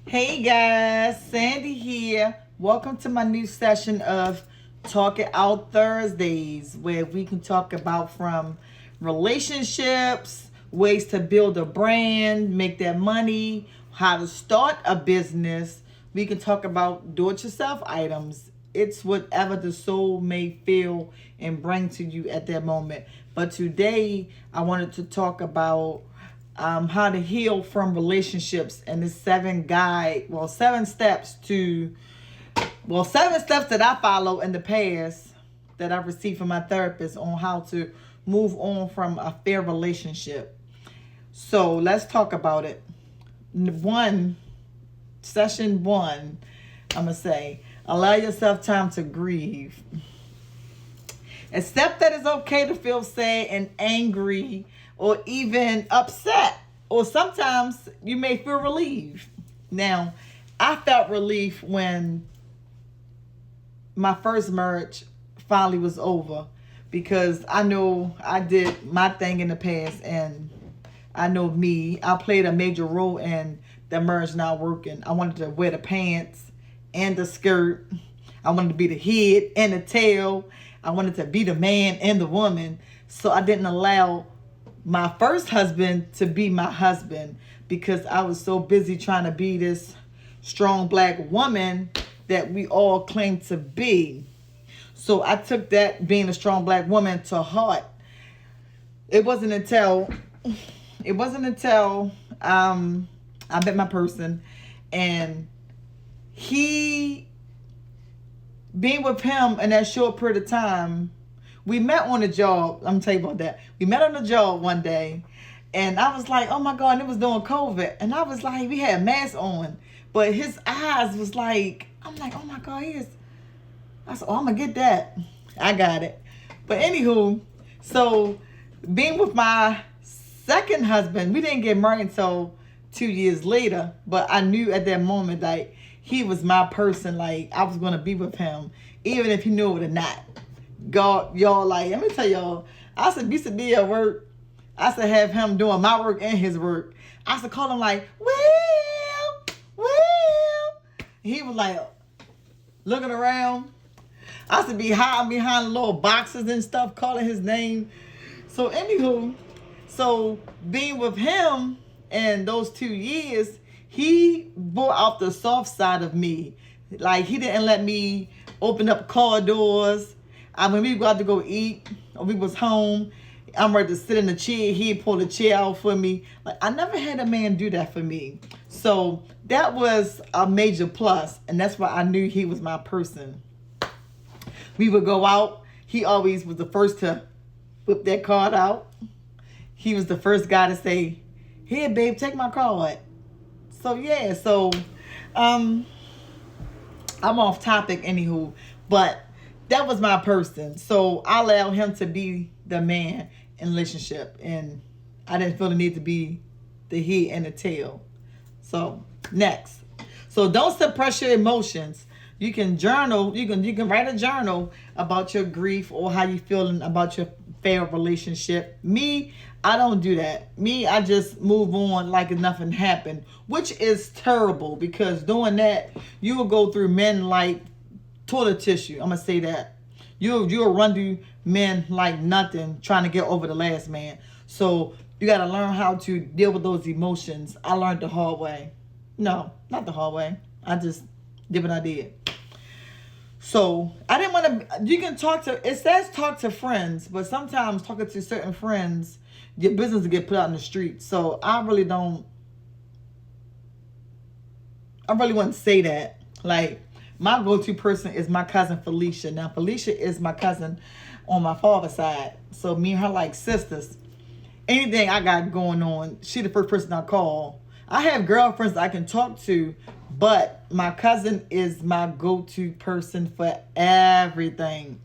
Hey guys, Sandy here. Welcome to my new session of Talk It Out Thursdays, where we can talk about from relationships, ways to build a brand, make that money, how to start a business. We can talk about do-it-yourself items. It's whatever the soul may feel and bring to you at that moment. But today, I wanted to talk about how to heal from relationships and the seven steps that I follow in the past that I received from my therapist on how to move on from a fair relationship. So let's talk about it. Session one, I'm going to say, allow yourself time to grieve. Accept that it's okay to feel sad and angry or even upset. Or sometimes you may feel relieved. Now, I felt relief when my first marriage finally was over because I know I did my thing in the past and I know I played a major role in the marriage not working. I wanted to wear the pants and the skirt. I wanted to be the head and the tail. I wanted to be the man and the woman. So I didn't allow my first husband to be my husband because I was so busy trying to be this strong black woman that we all claim to be. So I took that being a strong black woman to heart. It wasn't until I met my person, and he being with him in that short period of time, we met on the job. I'm gonna tell you about that. We met on the job one day, and I was like, "Oh my God!" And it was during COVID, and I was like, we had masks on, but his eyes was like, I'm like, "Oh my God, he is." I said, "Oh, I'm gonna get that." I got it. But anywho, so being with my second husband, we didn't get married until 2 years later, but I knew at that moment like he was my person. Like I was gonna be with him, even if he knew it or not. God, y'all, like, let me tell y'all, I said, used to be at work. I said, have him doing my work and his work. I said, call him like, Will. He was like, looking around. I said, be hiding behind little boxes and stuff, calling his name. So, anywho, so being with him and those 2 years, he brought out the soft side of me. Like, he didn't let me open up car doors. When we go out to go eat, or we was home, I'm ready to sit in the chair. He'd pull the chair out for me. Like I never had a man do that for me. So that was a major plus, and that's why I knew he was my person. We would go out. He always was the first to whip that card out. He was the first guy to say, "Here, babe, take my card." So yeah, I'm off topic anywho, but that was my person. So I allowed him to be the man in the relationship, and I didn't feel the need to be the head and the tail. So next, so don't suppress your emotions. You can journal. You can write a journal about your grief or how you feeling about your failed relationship. Me, I don't do that. I just move on like if nothing happened, which is terrible because doing that, you will go through men like toilet tissue. I'm gonna say that. You'll run through men like nothing trying to get over the last man. So you gotta learn how to deal with those emotions. I learned the hard way. No, not the hard way. I just did what I did. So I didn't want to. You can talk to. It says talk to friends, but sometimes talking to certain friends, your business will get put out in the street. So I really don't. I really wouldn't say that. Like my go-to person is my cousin Felicia. Now Felicia is my cousin on my father's side. So me and her like sisters. Anything I got going on, she the first person I call. I have girlfriends I can talk to, but my cousin is my go-to person for everything.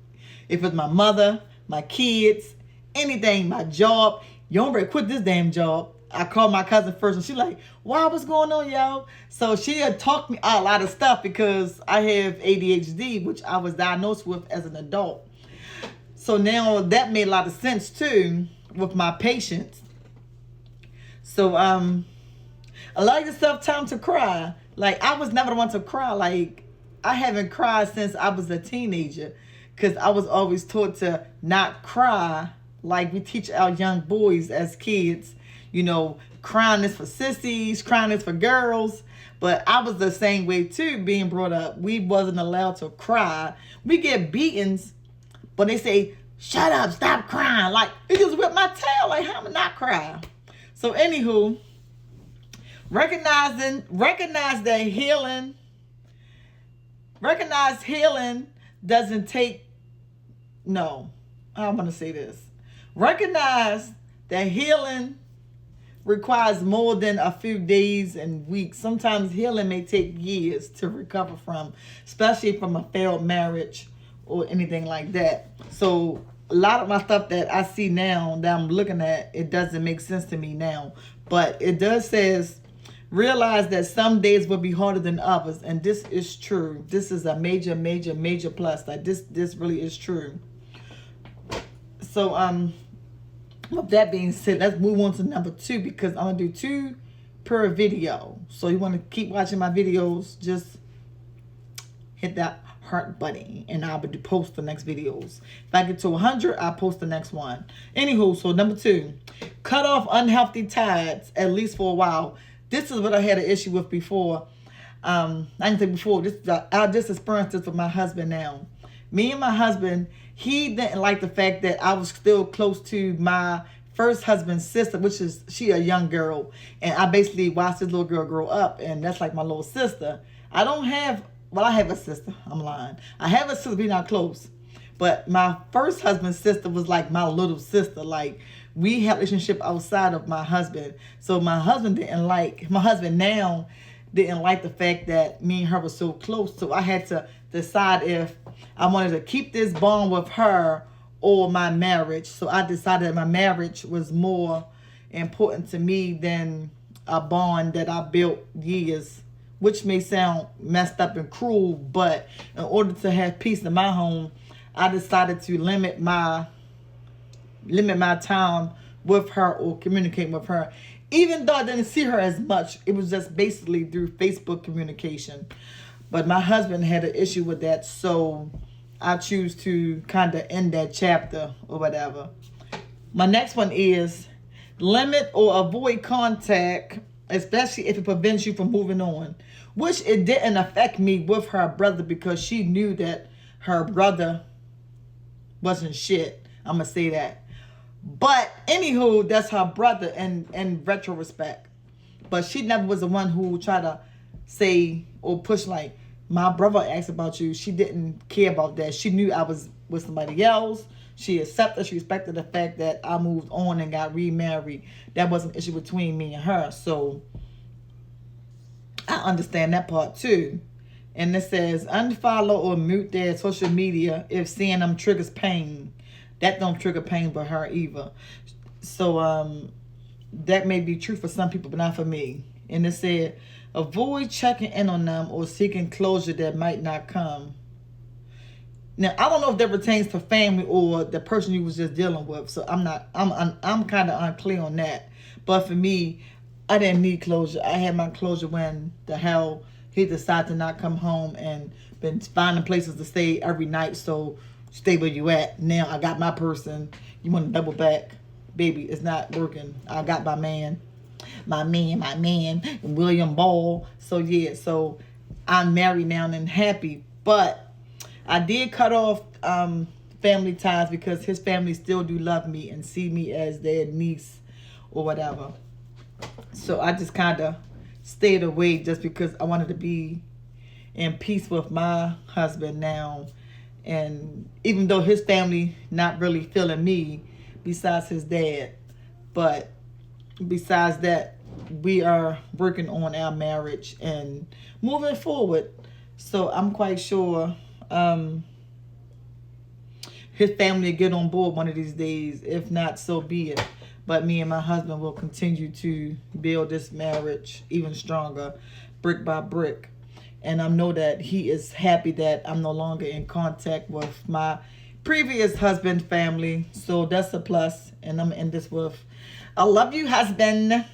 If it's my mother, my kids, anything, my job. You don't better quit this damn job. I call my cousin first and she's like, wow, what's going on, yo? So she had talked me out a lot of stuff because I have ADHD, which I was diagnosed with as an adult. So now that made a lot of sense too with my patients. So allow yourself time to cry. Like, I was never the one to cry. Like, I haven't cried since I was a teenager because I was always taught to not cry. Like, we teach our young boys as kids, crying is for sissies, crying is for girls. But I was the same way too, being brought up. We wasn't allowed to cry. We get beatings, but they say, shut up, stop crying. Like, it just whipped my tail. Like, how am I not cry? So, anywho, recognize that healing doesn't take, no, I'm going to say this. Recognize that healing requires more than a few days and weeks. Sometimes healing may take years to recover from, especially from a failed marriage or anything like that. So a lot of my stuff that I see now that I'm looking at, it doesn't make sense to me now. But it does says, realize that some days will be harder than others. And this is true. This is a major, major, major plus. Like this really is true. So with that being said, let's move on to number 2 because I'm going to do 2 per video. So you want to keep watching my videos, just hit that heart button and I'll be post the next videos. If I get to 100, I'll post the next one. Anywho, so number 2, cut off unhealthy ties at least for a while. This is what I had an issue with before. I didn't say before. I just experienced this with my husband now. Me and my husband, he didn't like the fact that I was still close to my first husband's sister, which is she a young girl. And I basically watched this little girl grow up, and that's like my little sister. I have a sister. I'm lying. I have a sister, we're not close. But my first husband's sister was like my little sister. Like, we had a relationship outside of my husband. So my husband now didn't like the fact that me and her were so close. So I had to decide if I wanted to keep this bond with her or my marriage. So I decided that my marriage was more important to me than a bond that I built years, which may sound messed up and cruel, but in order to have peace in my home, I decided to limit my time with her or communicate with her. Even though I didn't see her as much, it was just basically through Facebook communication. But my husband had an issue with that, so I choose to kind of end that chapter or whatever. My next one is limit or avoid contact, especially if it prevents you from moving on. Which it didn't affect me with her brother because she knew that her brother wasn't shit. I'm going to say that. But anywho, that's her brother in retrospect. But she never was the one who tried to say or push like, my brother asked about you. She didn't care about that. She knew I was with somebody else. She respected the fact that I moved on and got remarried. That was an issue between me and her. So I understand that part too. And it says, unfollow or mute their social media if seeing them triggers pain. That don't trigger pain for her either. So that may be true for some people, but not for me. And it said, avoid checking in on them or seeking closure that might not come. Now, I don't know if that pertains to family or the person you was just dealing with. So I'm kind of unclear on that. But for me, I didn't need closure. I had my closure when the hell he decided to not come home and been finding places to stay every night. So stay where you at. Now I got my person. You want to double back? Baby, it's not working. I got my man, William Ball. So yeah, so I'm married now and happy. But I did cut off family ties because his family still do love me and see me as their niece or whatever. So I just kind of stayed away just because I wanted to be in peace with my husband now. And even though his family not really feeling me besides his dad, but besides that, we are working on our marriage and moving forward. So I'm quite sure his family will get on board one of these days. If not, so be it. But me and my husband will continue to build this marriage even stronger, brick by brick. And I know that he is happy that I'm no longer in contact with my previous husband family. So that's a plus. And I'm in this with, I love you, husband.